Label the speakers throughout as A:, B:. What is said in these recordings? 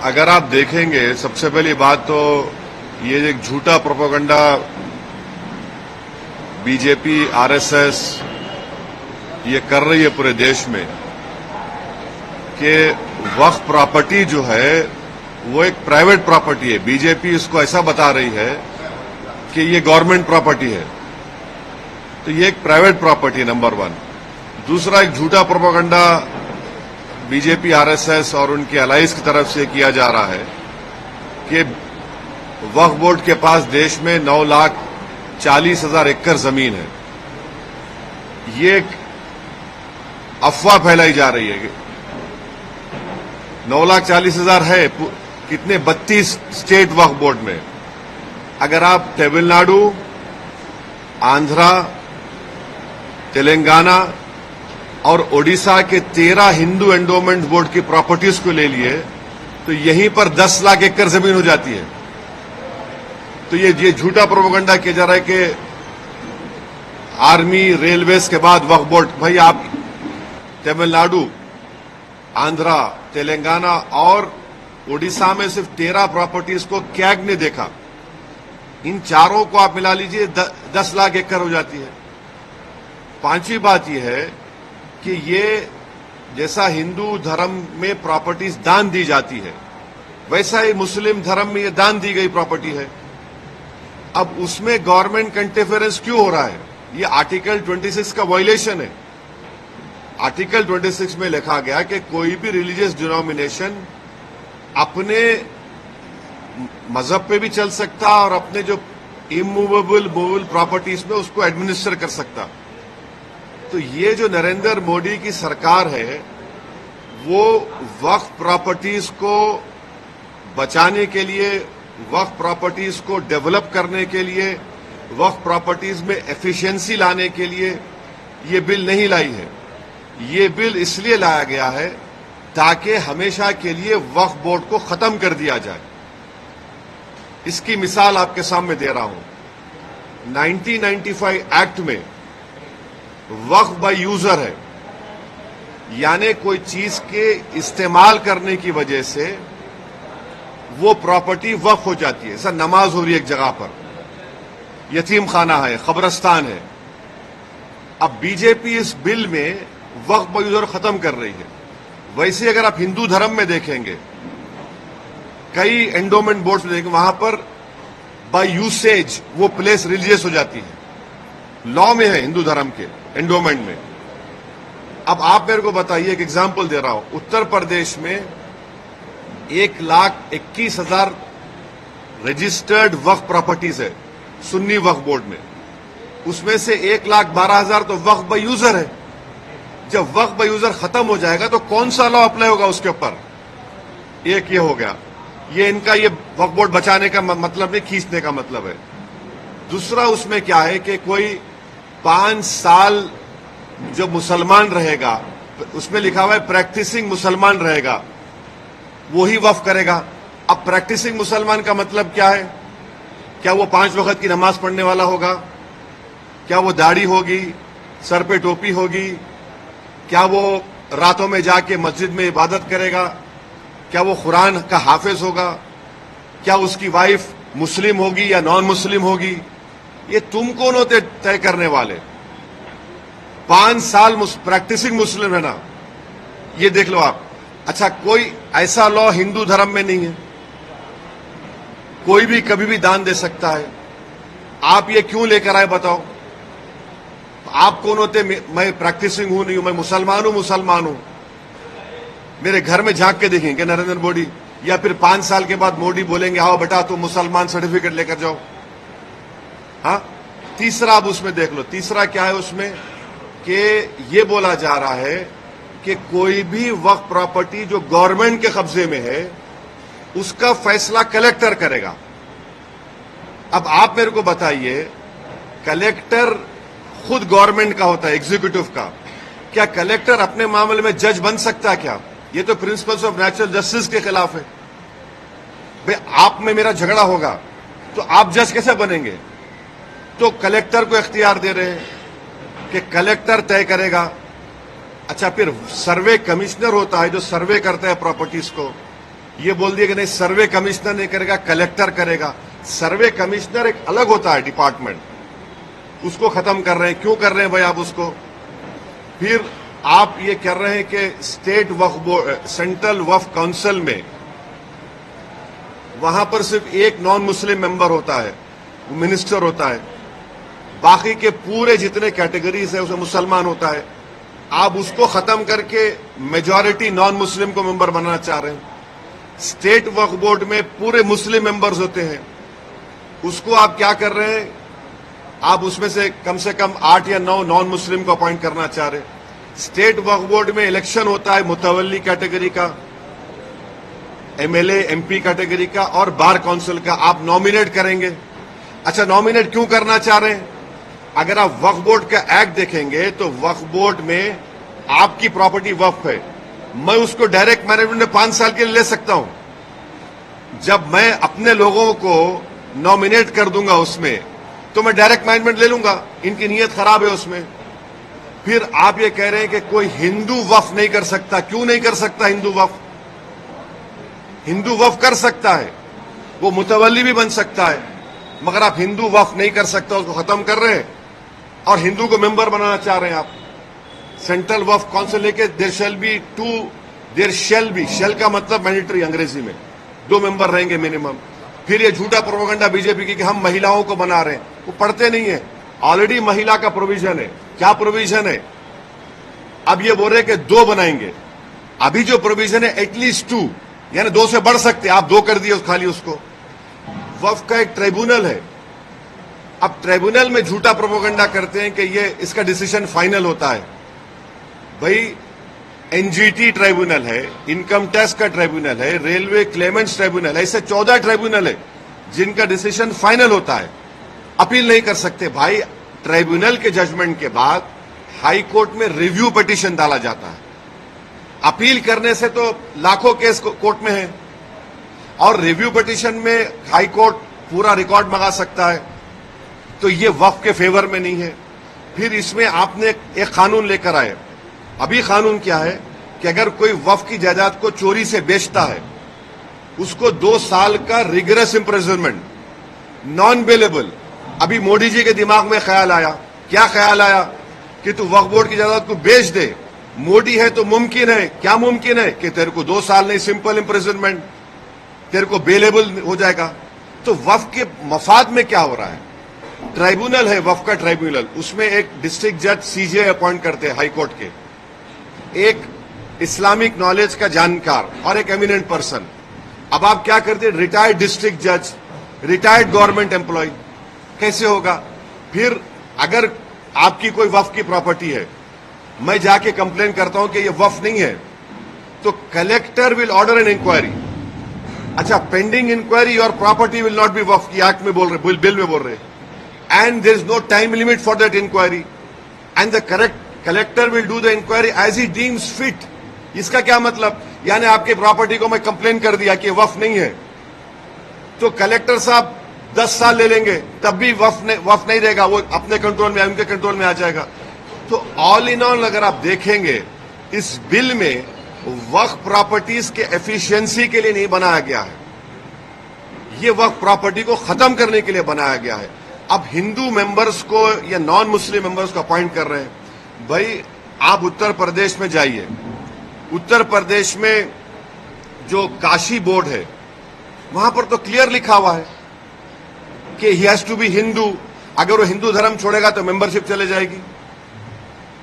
A: अगर आप देखेंगे, सबसे पहली बात तो ये एक झूठा प्रोपेगेंडा बीजेपी, आरएसएस ये कर रही है पूरे देश में कि वक्फ प्रॉपर्टी जो है वो एक प्राइवेट प्रॉपर्टी है। बीजेपी इसको ऐसा बता रही है कि ये गवर्नमेंट प्रॉपर्टी है, तो ये एक प्राइवेट प्रॉपर्टी, नंबर वन। दूसरा, एक झूठा प्रोपेगेंडा बीजेपी, आरएसएस और उनके अलाइज की तरफ से किया जा रहा है कि वक्फ बोर्ड के पास देश में 9,40,000 एकड़ जमीन है। ये एक अफवाह फैलाई जा रही है कि 9,40,000 है, कितने 32 स्टेट वक्फ बोर्ड में। अगर आप तमिलनाडु, आंध्रा, तेलंगाना और ओडिशा के 13 हिंदू एंडोमेंट बोर्ड की प्रॉपर्टीज को ले लिए तो यहीं पर 10 लाख एकड़ जमीन हो जाती है। तो ये झूठा प्रोपेगेंडा किया जा रहा है कि आर्मी, रेलवेज के बाद वक्फ बोर्ड। भाई, आप तमिलनाडु, आंध्रा, तेलंगाना और ओडिशा में सिर्फ 13 प्रॉपर्टीज को कैग ने देखा। इन चारों को आप मिला लीजिए, 10 लाख एकड़ हो जाती है। पांचवी बात यह है कि ये जैसा हिंदू धर्म में प्रॉपर्टीज दान दी जाती है, वैसा ही मुस्लिम धर्म में ये दान दी गई प्रॉपर्टी है। अब उसमें गवर्नमेंट का इंटरफेरेंस क्यों हो रहा है? ये आर्टिकल 26 का वायलेशन है। आर्टिकल 26 में लिखा गया कि कोई भी रिलीजियस डिनोमिनेशन अपने मजहब पे भी चल सकता और अपने जो इमूवेबल, मूवेबल प्रॉपर्टीज में उसको एडमिनिस्टर कर सकता। तो ये जो नरेंद्र मोदी की सरकार है वो वक्फ प्रॉपर्टीज को बचाने के लिए, वक्फ प्रॉपर्टीज को डेवलप करने के लिए, वक्फ प्रॉपर्टीज में एफिशिएंसी लाने के लिए ये बिल नहीं लाई है। ये बिल इसलिए लाया गया है ताकि हमेशा के लिए वक्फ बोर्ड को खत्म कर दिया जाए। इसकी मिसाल आपके सामने दे रहा हूं। 1995 एक्ट में वक्फ बाय यूजर है, यानी कोई चीज के इस्तेमाल करने की वजह से वो प्रॉपर्टी वक्फ हो जाती है। सर, नमाज हो रही है एक जगह पर, यतीम खाना है, कब्रिस्तान है। अब बीजेपी इस बिल में वक्फ बाय यूजर खत्म कर रही है। वैसे अगर आप हिंदू धर्म में देखेंगे, कई एंडोमेंट बोर्ड्स में देखेंगे, वहां पर बाय यूसेज वो प्लेस रिलीजियस हो जाती है। लॉ में है हिंदू धर्म के एंडोमेंट में। अब आप मेरे को बताइए, एक एग्जांपल दे रहा हूं। उत्तर प्रदेश में 1,21,000 रजिस्टर्ड वक्फ प्रॉपर्टीज है सुन्नी वक्फ बोर्ड में। उसमें से 1,12,000 तो वक्फ बाय यूजर है। जब वक्फ बाय यूजर खत्म हो जाएगा तो कौन सा लॉ अप्लाई होगा उसके ऊपर? एक ये हो गया। ये इनका ये वक्फ बोर्ड बचाने का मतलब नहीं, खींचने का मतलब है। दूसरा उसमें क्या है कि कोई 5 साल जो मुसलमान रहेगा, उसमें लिखा हुआ है प्रैक्टिसिंग मुसलमान रहेगा, वो ही वक्फ करेगा। अब प्रैक्टिसिंग मुसलमान का मतलब क्या है? क्या वो 5 वक्त की नमाज पढ़ने वाला होगा? क्या वो दाढ़ी होगी, सर पे टोपी होगी? क्या वो रातों में जाके मस्जिद में इबादत करेगा? क्या वो कुरान का हाफिज होगा? क्या उसकी वाइफ मुस्लिम होगी या नॉन मुस्लिम होगी? ये तुम कौन होते तय करने वाले? 5 साल प्रैक्टिसिंग मुस्लिम है ना, ये देख लो आप। अच्छा, कोई ऐसा लॉ हिंदू धर्म में नहीं है, कोई भी कभी भी दान दे सकता है। आप ये क्यों लेकर आए बताओ? आप कौन होते? मैं प्रैक्टिसिंग हूं नहीं हूं, मैं मुसलमान हूं। मेरे घर में झांक के देखेंगे नरेंद्र मोदी, या फिर 5 साल के बाद मोदी बोलेंगे आओ बेटा तुम मुसलमान सर्टिफिकेट लेकर जाओ? हाँ। तीसरा आप उसमें देख लो, तीसरा क्या है उसमें कि ये बोला जा रहा है कि कोई भी वक्फ प्रॉपर्टी जो गवर्नमेंट के कब्जे में है उसका फैसला कलेक्टर करेगा। अब आप मेरे को बताइए, कलेक्टर खुद गवर्नमेंट का होता है, एग्जीक्यूटिव का। क्या कलेक्टर अपने मामले में जज बन सकता है क्या? ये तो प्रिंसिपल्स ऑफ नेचुरल जस्टिस के खिलाफ है। भाई, आप में मेरा झगड़ा होगा तो आप जज कैसे बनेंगे? तो कलेक्टर को इख्तियार दे रहे हैं कि कलेक्टर तय करेगा। अच्छा, फिर सर्वे कमिश्नर होता है जो सर्वे करता है प्रॉपर्टीज को, ये बोल दिया कि नहीं सर्वे कमिश्नर नहीं करेगा, कलेक्टर करेगा। सर्वे कमिश्नर एक अलग होता है डिपार्टमेंट, उसको खत्म कर रहे हैं। क्यों कर रहे हैं भाई आप उसको? फिर आप ये कर रहे हैं कि स्टेट वक्फ बोर्ड, सेंट्रल वक्फ काउंसिल में वहां पर सिर्फ एक नॉन मुस्लिम मेंबर होता है, मिनिस्टर होता है, बाकी के पूरे जितने कैटेगरीज है उसमें मुसलमान होता है। आप उसको खत्म करके मेजॉरिटी नॉन मुस्लिम को मेंबर बनाना चाह रहे हैं। स्टेट वक्फ बोर्ड में पूरे मुस्लिम मेंबर्स होते हैं, उसको आप क्या कर रहे हैं? आप उसमें से कम 8 या 9 नॉन मुस्लिम को अपॉइंट करना चाह रहे हैं। स्टेट वक्फ बोर्ड में इलेक्शन होता है मुतवल्ली कैटेगरी का, एमएलए एमपी कैटेगरी का और बार काउंसिल का, आप नॉमिनेट करेंगे। अच्छा, नॉमिनेट क्यों करना चाह रहे हैं? अगर आप वक्फ बोर्ड का एक्ट देखेंगे तो वक्फ बोर्ड में आपकी प्रॉपर्टी वक्फ है, मैं उसको डायरेक्ट मैनेजमेंट में 5 साल के लिए ले सकता हूं। जब मैं अपने लोगों को नॉमिनेट कर दूंगा उसमें, तो मैं डायरेक्ट मैनेजमेंट ले लूंगा। इनकी नीयत खराब है उसमें। फिर आप ये कह रहे हैं कि कोई हिंदू वक्फ नहीं कर सकता। क्यों नहीं कर सकता हिंदू वक्फ? हिंदू वक्फ कर सकता है, वो मुतवल्ली भी बन सकता है, मगर आप हिंदू वक्फ नहीं कर सकता, उसको खत्म कर रहे हैं और हिंदू को मेंबर बनाना चाह रहे हैं आप। सेंट्रल वक्फ काउंसिल लेके देयर शेल बी, शेल का मतलब मैंडेटरी अंग्रेजी में, 2 मेंबर रहेंगे मिनिमम। फिर ये झूठा प्रोपेगेंडा बीजेपी की कि हम महिलाओं को बना रहे हैं, वो पढ़ते नहीं है। ऑलरेडी महिला का प्रोविजन है। क्या प्रोविजन है? अब ये बोल रहे कि 2 बनाएंगे। अभी जो प्रोविजन है एटलीस्ट 2, यानी 2 से बढ़ सकते, आप 2 कर दिए खाली उसको। वक्फ का एक ट्राइब्यूनल है। अब ट्राइब्यूनल में झूठा प्रोपेगेंडा करते हैं कि ये इसका डिसीजन फाइनल होता है। भाई, एनजीटी ट्राइब्यूनल है, इनकम टैक्स का ट्राइब्यूनल है, रेलवे क्लेमेंट्स ट्राइब्यूनल है, ऐसे 14 ट्राइब्यूनल है जिनका डिसीजन फाइनल होता है। अपील नहीं कर सकते। भाई, ट्राइब्यूनल के जजमेंट के बाद हाई कोर्ट में रिव्यू पिटीशन डाला जाता है। अपील करने से तो लाखों केस कोर्ट में है, और रिव्यू पिटीशन में हाई कोर्ट पूरा रिकॉर्ड मंगा सकता है। तो ये वक्फ के फेवर में नहीं है। फिर इसमें आपने एक कानून लेकर आए। अभी कानून क्या है कि अगर कोई वक्फ की जायदाद को चोरी से बेचता है, उसको 2 साल का रिगरस इम्प्रिजनमेंट, नॉन बेलेबल। अभी मोदी जी के दिमाग में ख्याल आया, क्या ख्याल आया? कि तू वक्फ बोर्ड की जायदाद को बेच दे। मोदी है तो मुमकिन है, क्या मुमकिन है? कि तेरे को 2 साल नहीं, सिंपल इम्प्रिजनमेंट, तेरे को बेलेबल हो जाएगा। तो वक्फ के मफाद में क्या हो रहा है? ट्राइब्यूनल है, वक्फ का ट्राइब्यूनल, उसमें एक डिस्ट्रिक्ट जज सीजे अपॉइंट करते हैं हाई कोर्ट के, एक इस्लामिक नॉलेज का जानकार और एक एमिनेंट पर्सन। अब आप क्या करते हैं? रिटायर्ड डिस्ट्रिक्ट जज, रिटायर्ड गवर्नमेंट एम्प्लॉय, कैसे होगा? फिर अगर आपकी कोई वक्फ की प्रॉपर्टी है, मैं जाके कंप्लेन करता हूं कि ये वक्फ नहीं है, तो collector will order an inquiry. अच्छा, पेंडिंग इंक्वायरी और प्रॉपर्टी विल नॉट बी वक्फ की एक्ट में बोल रहे, बिल में बोल रहे, and there is no time limit for that inquiry, and the collector will do the inquiry as he deems fit. इसका क्या मतलब? यानी आपके प्रॉपर्टी को मैं कंप्लेन कर दिया कि वक्फ नहीं है, तो कलेक्टर साहब 10 साल ले लेंगे, तब भी वक्फ नहीं रहेगा, वो अपने कंट्रोल में, उनके कंट्रोल में आ जाएगा। तो ऑल इन ऑल अगर आप देखेंगे, इस बिल में वक्फ प्रॉपर्टीज के एफिशिएंसी के लिए नहीं बनाया गया है, ये वक्फ प्रॉपर्टी को खत्म करने के लिए बनाया गया है। अब हिंदू मेंबर्स को या नॉन मुस्लिम मेंबर्स को अपॉइंट कर रहे हैं। भाई, आप उत्तर प्रदेश में जाइए, उत्तर प्रदेश में जो काशी बोर्ड है, वहां पर तो क्लियर लिखा हुआ है कि he has to be Hindu. अगर वो हिंदू धर्म छोड़ेगा तो मेंबरशिप चले जाएगी।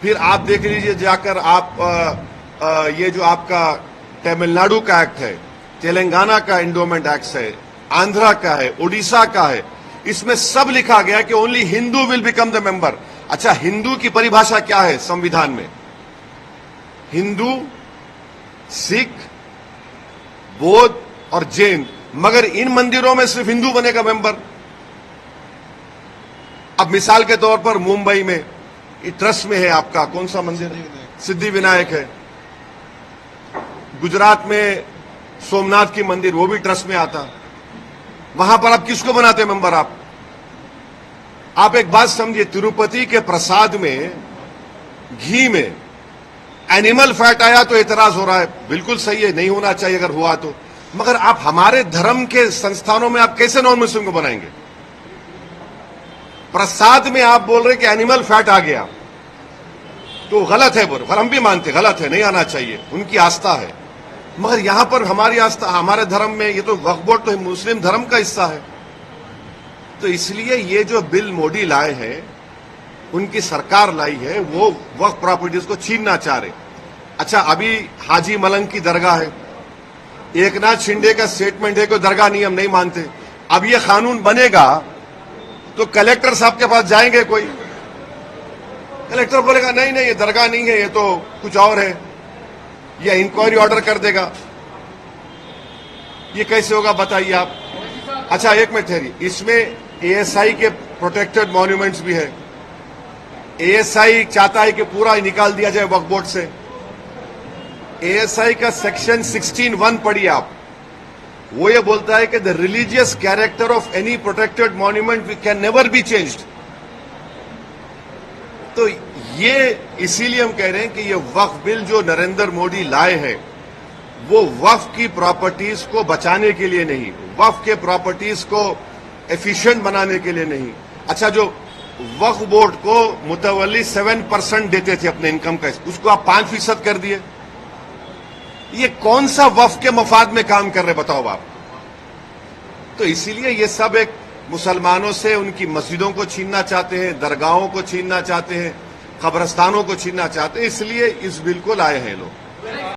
A: फिर आप देख लीजिए जाकर, आप ये जो आपका तमिलनाडु का एक्ट है, तेलंगाना का एंडोमेंट एक्ट है, आंध्रा का है, उड़ीसा का है, इसमें सब लिखा गया कि only Hindu will become the member. अच्छा, हिंदू की परिभाषा क्या है संविधान में? हिंदू, सिख, बौद्ध और जैन, मगर इन मंदिरों में सिर्फ हिंदू बनेगा मेंबर। अब मिसाल के तौर पर मुंबई में ट्रस्ट में है आपका कौन सा मंदिर है? सिद्धि विनायक है। गुजरात में सोमनाथ की मंदिर, वो भी ट्रस्ट में आता। वहां पर आप किसको बनाते मेंबर? आप एक बात समझिए, तिरुपति के प्रसाद में घी में एनिमल फैट आया तो एतराज हो रहा है, बिल्कुल सही है, नहीं होना चाहिए अगर हुआ तो, मगर आप हमारे धर्म के संस्थानों में आप कैसे नॉन मुस्लिम को बनाएंगे? प्रसाद में आप बोल रहे कि एनिमल फैट आ गया, तो गलत है, बोल हम भी मानते गलत है, नहीं आना चाहिए, उनकी आस्था है। मगर यहां पर हमारी आस्था, हमारे धर्म में ये तो वक्फ बोर्ड तो मुस्लिम धर्म का हिस्सा है। तो इसलिए ये जो बिल मोदी लाए हैं, उनकी सरकार लाई है, वो वक्फ प्रॉपर्टीज को छीनना चाह रहे। अच्छा, अभी हाजी मलंग की दरगाह है, एकनाथ शिंदे का स्टेटमेंट है कि दरगाह नहीं, हम नहीं मानते। अब ये कानून बनेगा तो कलेक्टर साहब के पास जाएंगे, कोई कलेक्टर बोलेगा नहीं नहीं ये दरगाह नहीं है, ये तो कुछ और है, ये इंक्वायरी ऑर्डर कर देगा। ये कैसे होगा बताइए आप? अच्छा एक मिनट ठहरिए, इसमें एएसआई के प्रोटेक्टेड मॉन्यूमेंट्स भी है। एएसआई चाहता है कि पूरा निकाल दिया जाए वक्फ बोर्ड से। एएसआई का सेक्शन 16(1) पढ़िए आप, वो ये बोलता है कि the religious character of any protected monument can never be changed. तो ये इसीलिए हम कह रहे हैं कि ये वक्फ बिल जो नरेंद्र मोदी लाए हैं, वो वक्फ की प्रॉपर्टीज को बचाने के लिए नहीं, वक्फ के प्रॉपर्टीज को एफिशिएंट बनाने के लिए नहीं। अच्छा, जो वक्फ बोर्ड को मुतवल्ली 7% देते थे अपने इनकम का, उसको आप 5% कर दिए। ये कौन सा वक्फ के मफाद में काम कर रहे बताओ आप? तो इसीलिए ये सब एक मुसलमानों से उनकी मस्जिदों को छीनना चाहते हैं, दरगाहों को छीनना चाहते हैं, कब्रस्तानों को छीनना चाहते हैं, इसलिए इस बिल को लाए हैं लोग।